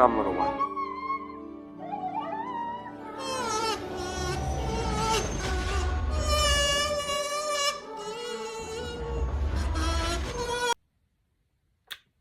Come, little one.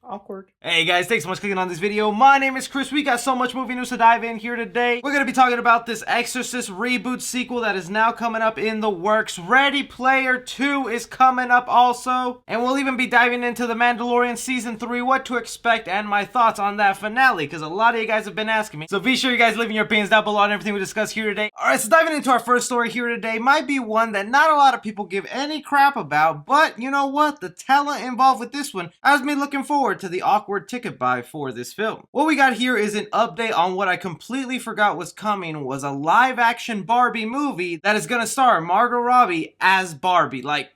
Awkward. Hey guys, thanks so much for clicking on this video. My name is Chris. We got so much movie news to dive in here today. We're going to be talking about this Exorcist Reboot sequel that is now coming up in the works. Ready Player 2 is coming up also. And we'll even be diving into the Mandalorian Season 3, what to expect, and my thoughts on that finale, because a lot of you guys have been asking me. So be sure you guys leaving your opinions down below on everything we discuss here today. Alright, so diving into our first story here today might be one that not a lot of people give any crap about, but you know what? The talent involved with this one has me looking forward to the awkward ticket buy for this film. What we got here is an update on what I completely forgot was coming, was a live action Barbie movie that is gonna star Margot Robbie as Barbie. Like,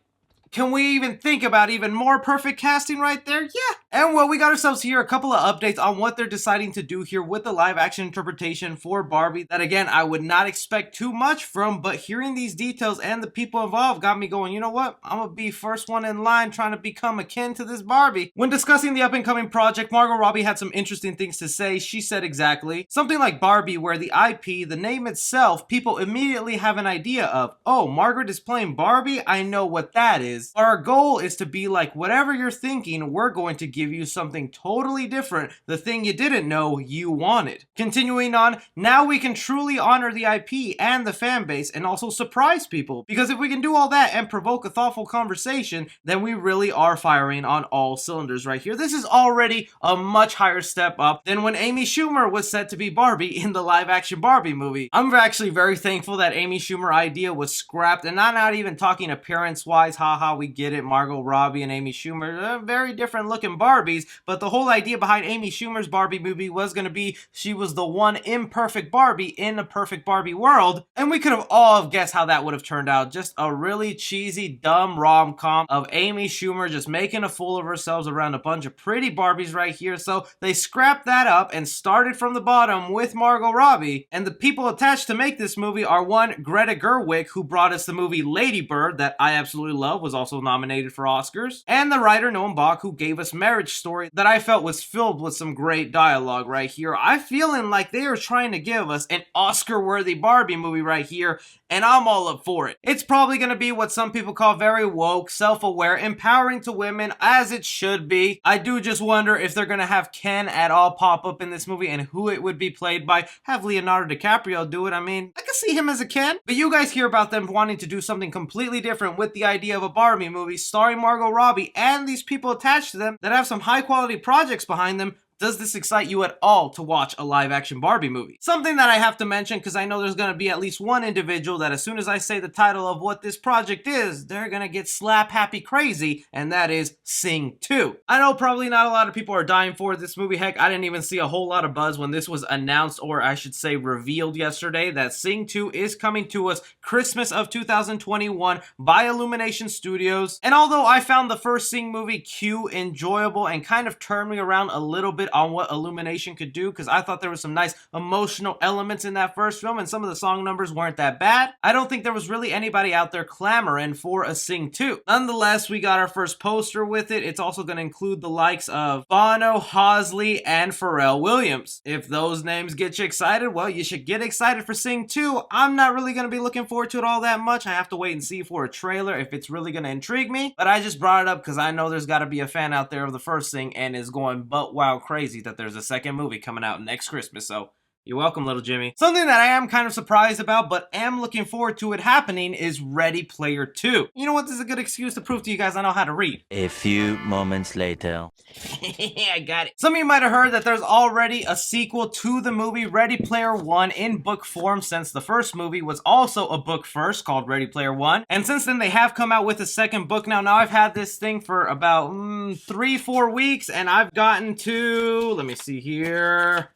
can we even think about even more perfect casting right there? Yeah. And well, we got ourselves here a couple of updates on what they're deciding to do here with the live action interpretation for Barbie that, again, I would not expect too much from, but hearing these details and the people involved got me going, you know what? I'm gonna be first one in line trying to become akin to this Barbie. When discussing the up-and-coming project, Margot Robbie had some interesting things to say. She said exactly something like Barbie, where the IP, the name itself, people immediately have an idea of, oh, Margaret is playing Barbie? I know what that is. Our goal is to be like, whatever you're thinking, we're going to give you something totally different, the thing you didn't know you wanted. Continuing on, now we can truly honor the IP and the fan base and also surprise people, because if we can do all that and provoke a thoughtful conversation, then we really are firing on all cylinders right here. This is already a much higher step up than when Amy Schumer was set to be Barbie in the live action Barbie movie. I'm actually very thankful that Amy Schumer idea was scrapped, and I'm not even talking appearance wise, haha, we get it, Margot Robbie and Amy Schumer, very different looking Barbies, but the whole idea behind Amy Schumer's Barbie movie was going to be she was the one imperfect Barbie in a perfect Barbie world, and we could have all guessed how that would have turned out. Just a really cheesy, dumb rom-com of Amy Schumer just making a fool of herself around a bunch of pretty Barbies right here, so they scrapped that up and started from the bottom with Margot Robbie, and the people attached to make this movie are one, Greta Gerwig, who brought us the movie Lady Bird, that I absolutely love, was also nominated for Oscars, and the writer Noam Bach, who gave us Marriage Story, that I felt was filled with some great dialogue right here. I'm feeling like they are trying to give us an Oscar-worthy Barbie movie right here, and I'm all up for it. It's probably going to be what some people call very woke, self-aware, empowering to women, as it should be. I do just wonder if they're going to have Ken at all pop up in this movie and who it would be played by. Have Leonardo DiCaprio do it. I mean, I can see him as a Ken, but you guys hear about them wanting to do something completely different with the idea of a Barbie movie starring Margot Robbie and these people attached to them that have some high-quality projects behind them. Does this excite you at all to watch a live-action Barbie movie? Something that I have to mention, because I know there's going to be at least one individual that as soon as I say the title of what this project is, they're going to get slap-happy crazy, and that is Sing 2. I know probably not a lot of people are dying for this movie. Heck, I didn't even see a whole lot of buzz when this was announced, or I should say revealed yesterday, that Sing 2 is coming to us Christmas of 2021 by Illumination Studios. And although I found the first Sing movie cute, enjoyable, and kind of turned me around a little bit on what Illumination could do, because I thought there was some nice emotional elements in that first film, and some of the song numbers weren't that bad, I don't think there was really anybody out there clamoring for a Sing 2. Nonetheless, we got our first poster with it. It's also going to include the likes of Bono, Halsey, and Pharrell Williams. If those names get you excited, well, you should get excited for Sing 2. I'm not really going to be looking forward to it all that much. I have to wait and see for a trailer if it's really going to intrigue me, but I just brought it up because I know there's got to be a fan out there of the first Sing and is going butt wow crazy that there's a second movie coming out next Christmas, so you're welcome, little Jimmy. Something that I am kind of surprised about, but am looking forward to it happening, is Ready Player 2. You know what? This is a good excuse to prove to you guys I know how to read. A few moments later. I got it. Some of you might have heard that there's already a sequel to the movie Ready Player 1 in book form, since the first movie was also a book first called Ready Player 1. And since then, they have come out with a second book now. Now, I've had this thing for about 3-4 weeks, and I've gotten to, let me see here,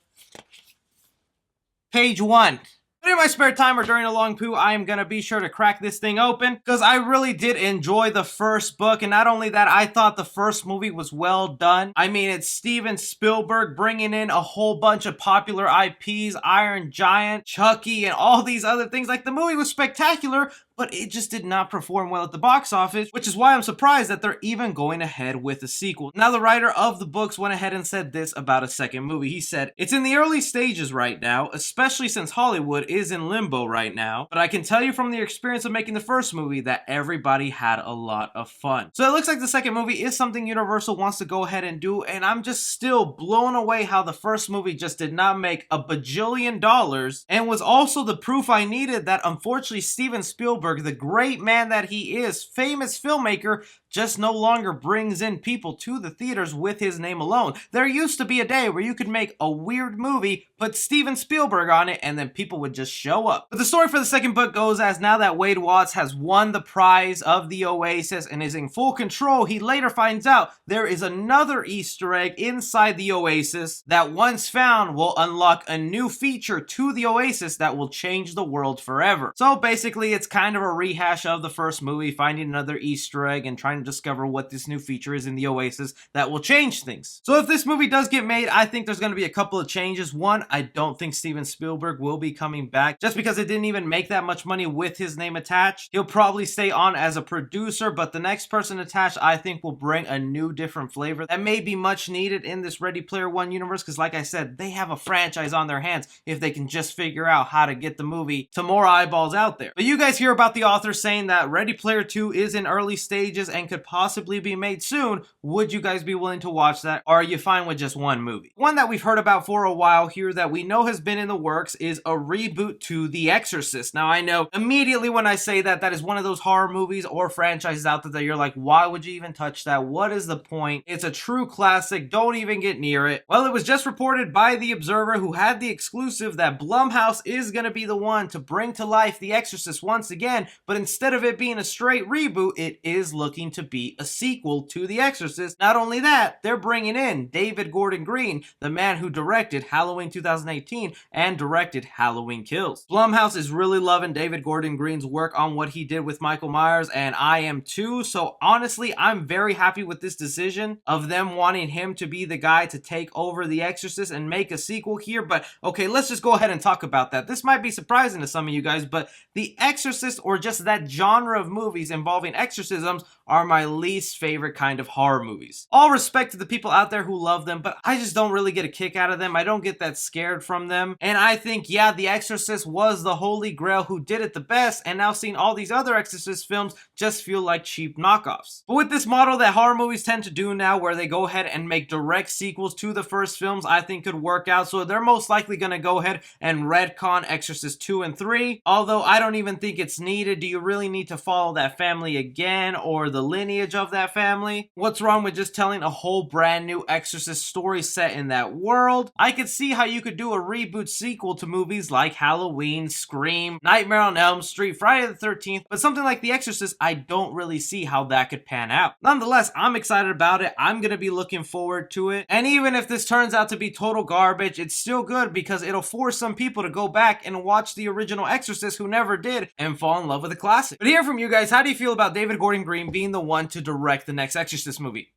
page 1. But in my spare time or during a long poo, I am gonna be sure to crack this thing open because I really did enjoy the first book, and not only that, I thought the first movie was well done. I mean, it's Steven Spielberg bringing in a whole bunch of popular IPs, Iron Giant, Chucky, and all these other things. Like, the movie was spectacular, but it just did not perform well at the box office, which is why I'm surprised that they're even going ahead with a sequel. Now, the writer of the books went ahead and said this about a second movie. He said, "It's in the early stages right now, especially since Hollywood is in limbo right now, but I can tell you from the experience of making the first movie that everybody had a lot of fun." So it looks like the second movie is something Universal wants to go ahead and do, and I'm just still blown away how the first movie just did not make a bajillion dollars, and was also the proof I needed that unfortunately Steven Spielberg, the great man that he is, famous filmmaker, just no longer brings in people to the theaters with his name alone. There used to be a day where you could make a weird movie, put Steven Spielberg on it, and then people would just show up. But the story for the second book goes as now that Wade Watts has won the prize of the Oasis and is in full control, he later finds out there is another Easter egg inside the Oasis that once found will unlock a new feature to the Oasis that will change the world forever. So basically it's kind of a rehash of the first movie, finding another Easter egg and trying to discover what this new feature is in the Oasis that will change things. So if this movie does get made, I think there's going to be a couple of changes. One, I don't think Steven Spielberg will be coming back just because it didn't even make that much money with his name attached. He'll probably stay on as a producer, but the next person attached I think will bring a new different flavor that may be much needed in this Ready Player One universe, because like I said, they have a franchise on their hands if they can just figure out how to get the movie to more eyeballs out there. But you guys hear about the author saying that Ready Player 2 is in early stages and could possibly be made soon. Would you guys be willing to watch that, or are you fine with just one movie? One that we've heard about for a while here that we know has been in the works is a reboot to The Exorcist. Now, I know immediately when I say that, that is one of those horror movies or franchises out there that you're like, why would you even touch that? What is the point? It's a true classic. Don't even get near it. Well, it was just reported by The Observer, who had the exclusive, that Blumhouse is going to be the one to bring to life The Exorcist once again, but instead of it being a straight reboot, it is looking to be a sequel to The Exorcist. Not only that, they're bringing in David Gordon Green, the man who directed Halloween 2018 and directed Halloween Kills. Blumhouse is really loving David Gordon Green's work on what he did with Michael Myers, and I am too. So honestly, I'm very happy with this decision of them wanting him to be the guy to take over The Exorcist and make a sequel here. But okay, let's just go ahead and talk about that. This might be surprising to some of you guys, but The Exorcist, or just that genre of movies involving exorcisms, are my least favorite kind of horror movies. All respect to the people out there who love them, but I just don't really get a kick out of them. I don't get that scared from them. And I think, yeah, The Exorcist was the holy grail who did it the best, and now seeing all these other Exorcist films just feel like cheap knockoffs. But with this model that horror movies tend to do now, where they go ahead and make direct sequels to the first films, I think could work out. So they're most likely going to go ahead and retcon Exorcist 2 and 3, although I don't even think it's needed. Do you really need to follow that family again, or the lineage of that family? What's wrong with just telling a whole brand new Exorcist story set in that world? I could see how you could do a reboot sequel to movies like Halloween, Scream, Nightmare on Elm Street, Friday the 13th, but something like The Exorcist, I don't really see how that could pan out. Nonetheless, I'm excited about it. I'm gonna be looking forward to it, and even if this turns out to be total garbage, it's still good because it'll force some people to go back and watch the original Exorcist who never did and fall in love with the classic. But hear from you guys, how do you feel about David Gordon Green being the one to direct the next Exorcist movie?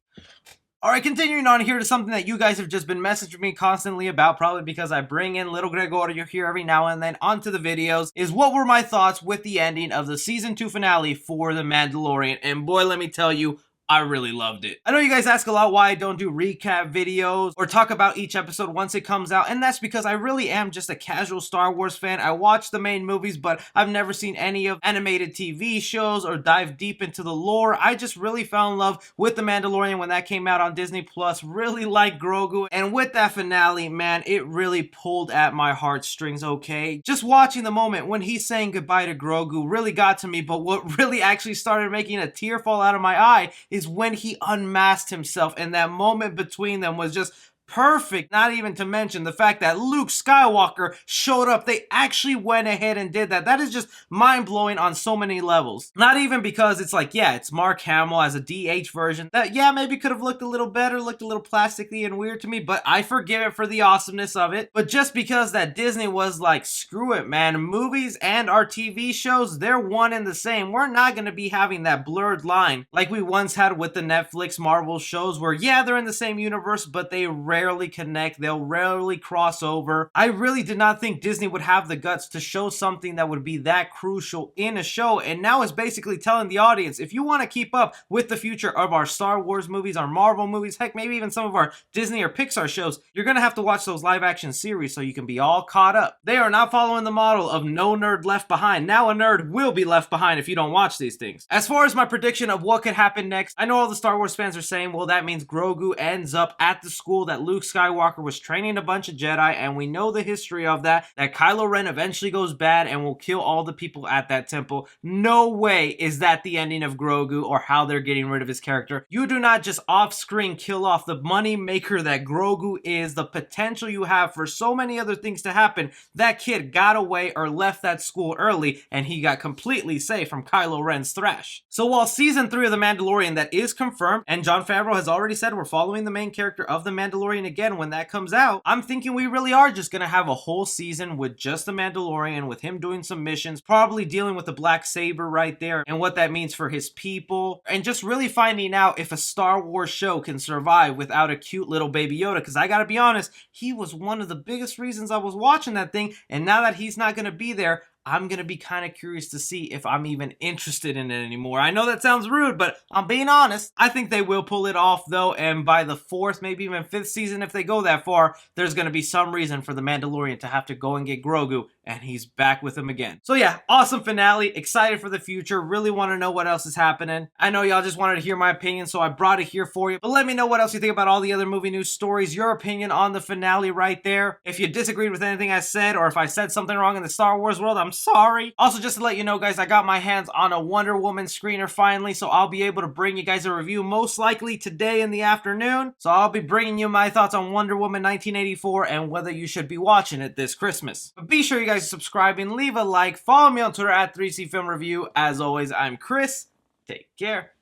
Alright, continuing on here to something that you guys have just been messaging me constantly about, probably because I bring in little Gregorio here every now and then onto the videos, is what were my thoughts with the ending of the season 2 finale for The Mandalorian. And boy, let me tell you, I really loved it. I know you guys ask a lot why I don't do recap videos or talk about each episode once it comes out, and that's because I really am just a casual Star Wars fan. I watch the main movies, but I've never seen any of animated TV shows or dive deep into the lore. I just really fell in love with The Mandalorian when that came out on Disney Plus. Really liked Grogu, and with that finale, man, it really pulled at my heartstrings, okay? Just watching the moment when he's saying goodbye to Grogu really got to me, but what really actually started making a tear fall out of my eye is when he unmasked himself, and that moment between them was just perfect. Not even to mention the fact that Luke Skywalker showed up. They actually went ahead and did that. That is just mind-blowing on so many levels. Not even because it's like, yeah, it's Mark Hamill as a DH version. That, yeah, maybe could have looked a little better, looked a little plasticky and weird to me, but I forgive it for the awesomeness of it. But just because that Disney was like, screw it, man. Movies and our TV shows, they're one and the same. We're not going to be having that blurred line like we once had with the Netflix Marvel shows where, yeah, they're in the same universe, but they rarely connect. They'll rarely cross over. I really did not think Disney would have the guts to show something that would be that crucial in a show, and now it's basically telling the audience, if you want to keep up with the future of our Star Wars movies, our Marvel movies, heck, maybe even some of our Disney or Pixar shows, you're going to have to watch those live action series so you can be all caught up. They are not following the model of no nerd left behind. Now a nerd will be left behind if you don't watch these things. As far as my prediction of what could happen next, I know all the Star Wars fans are saying, well, that means Grogu ends up at the school that Luke Skywalker was training a bunch of Jedi, and we know the history of that Kylo Ren eventually goes bad and will kill all the people at that temple. No way is that the ending of Grogu or how they're getting rid of his character. You do not just off-screen kill off the money maker that Grogu is, the potential you have for so many other things to happen. That kid got away or left that school early, and he got completely safe from Kylo Ren's thrash. So while season 3 of The Mandalorian that is confirmed, and Jon Favreau has already said we're following the main character of The Mandalorian again when that comes out, I'm thinking we really are just gonna have a whole season with just The Mandalorian, with him doing some missions, probably dealing with the black saber right there and what that means for his people, and just really finding out if a Star Wars show can survive without a cute little baby Yoda, because I gotta be honest, he was one of the biggest reasons I was watching that thing, and now that he's not gonna be there, I'm going to be kind of curious to see if I'm even interested in it anymore. I know that sounds rude, but I'm being honest. I think they will pull it off, though, and by the 4th, maybe even 5th season, if they go that far, there's going to be some reason for the Mandalorian to have to go and get Grogu, and he's back with him again. So yeah, awesome finale. Excited for the future. Really want to know what else is happening. I know y'all just wanted to hear my opinion, so I brought it here for you. But let me know what else you think about all the other movie news stories, your opinion on the finale right there. If you disagreed with anything I said, or if I said something wrong in the Star Wars world, I'm sorry. Also, just to let you know, guys, I got my hands on a Wonder Woman screener finally, so I'll be able to bring you guys a review most likely today in the afternoon. So I'll be bringing you my thoughts on Wonder Woman 1984 and whether you should be watching it this Christmas. But be sure you guys subscribe and leave a like. Follow me on Twitter at 3C Film Review. As always, I'm Chris. Take care.